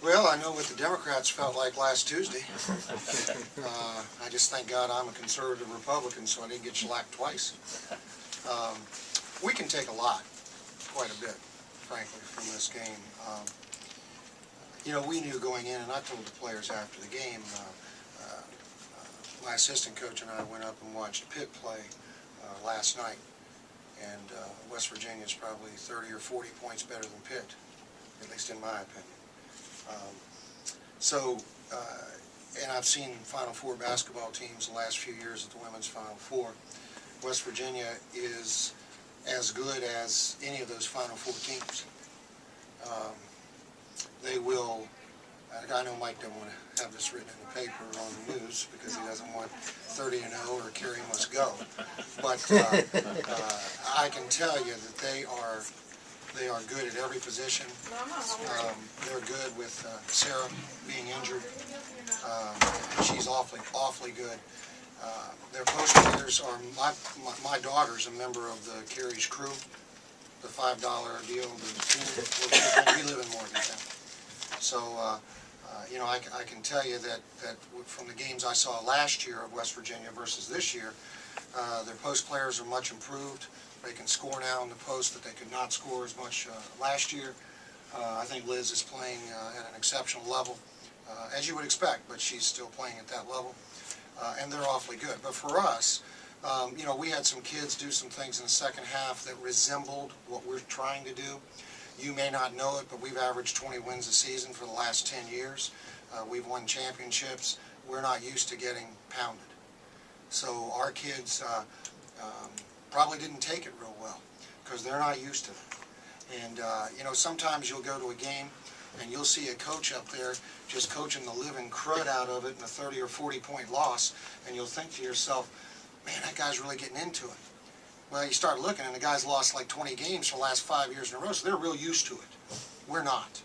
Well, I know what the Democrats felt like last Tuesday. I just thank God I'm a conservative Republican, so I didn't get shellacked twice. We can take a lot, quite a bit, frankly, from this game. You know, we knew going in, and I told the players after the game, my assistant coach and I went up and watched Pitt play last night, and West Virginia is probably 30 or 40 points better than Pitt, at least in my opinion. And I've seen Final Four basketball teams the last few years at the Women's Final Four. West Virginia is as good as any of those Final Four teams. They will, I know Mike doesn't want to have this written in the paper or on the news because he doesn't want 30-0 or Kerry must go, but I can tell you that they are good at every position. They're good with Sarah being injured. She's awfully good. Their post players are, my daughter's a member of the Kerry's crew, the $5 deal. We live in Morgantown. So, you know, I can tell you that from the games I saw last year of West Virginia versus this year, their post players are much improved. They can score now in the post that they could not score as much last year. I think Liz is playing at an exceptional level, as you would expect, but she's still playing at that level. And they're awfully good. But for us, you know, we had some kids do some things in the second half that resembled what we're trying to do. You may not know it, but we've averaged 20 wins a season for the last 10 years. We've won championships. We're not used to getting pounded. So our kids probably didn't take it real well because they're not used to it. And, you know, sometimes you'll go to a game and you'll see a coach up there just coaching the living crud out of it in a 30 or 40 point loss, and you'll think to yourself, man, that guy's really getting into it. Well, you start looking and the guy's lost like 20 games for the last 5 years in a row, so they're real used to it. We're not.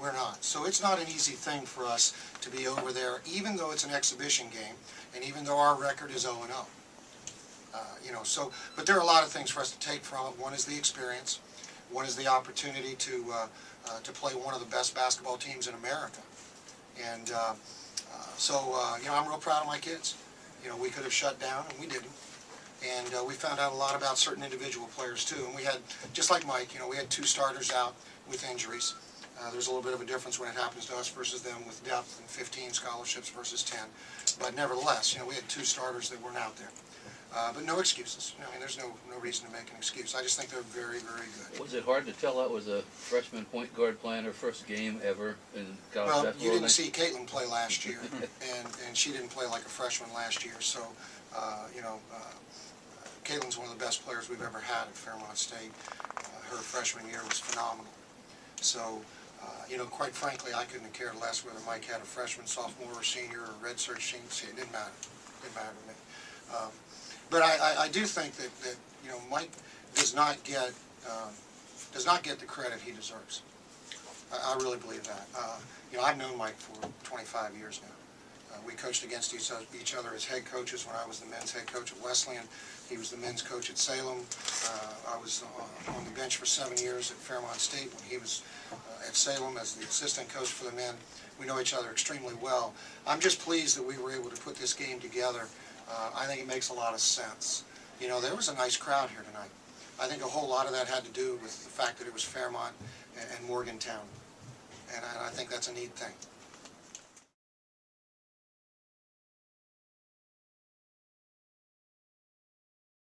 We're not. So it's not an easy thing for us to be over there, even though it's an exhibition game, and even though our record is 0-0. You know, so, but there are a lot of things for us to take from it. One is the experience. One is the opportunity to play one of the best basketball teams in America. And you know, I'm real proud of my kids. You know, we could have shut down, and we didn't. And we found out a lot about certain individual players, too. And we had, just like Mike, you know, we had 2 starters out with injuries. There's a little bit of a difference when it happens to us versus them with depth and 15 scholarships versus 10. But nevertheless, you know, we had 2 starters that weren't out there. But no excuses. I mean, there's no reason to make an excuse. I just think they're very, very good. Was it hard to tell that was a freshman point guard playing her first game ever in college basketball? Well, you didn't see Caitlin play last year, and she didn't play like a freshman last year. So, you know, Caitlin's one of the best players we've ever had at Fairmont State. Her freshman year was phenomenal. So, you know, quite frankly, I couldn't have cared less whether Mike had a freshman, sophomore, or senior, or redshirt senior. It didn't matter. It didn't matter to me. But I do think that you know, Mike does not get the credit he deserves. I really believe that. You know, I've known Mike for 25 years now. We coached against each other as head coaches when I was the men's head coach at Wesleyan. He was the men's coach at Salem. I was on the bench for 7 years at Fairmont State when he was at Salem as the assistant coach for the men. We know each other extremely well. I'm just pleased that we were able to put this game together. I think it makes a lot of sense. You know, there was a nice crowd here tonight. I think a whole lot of that had to do with the fact that it was Fairmont and Morgantown. And I think that's a neat thing.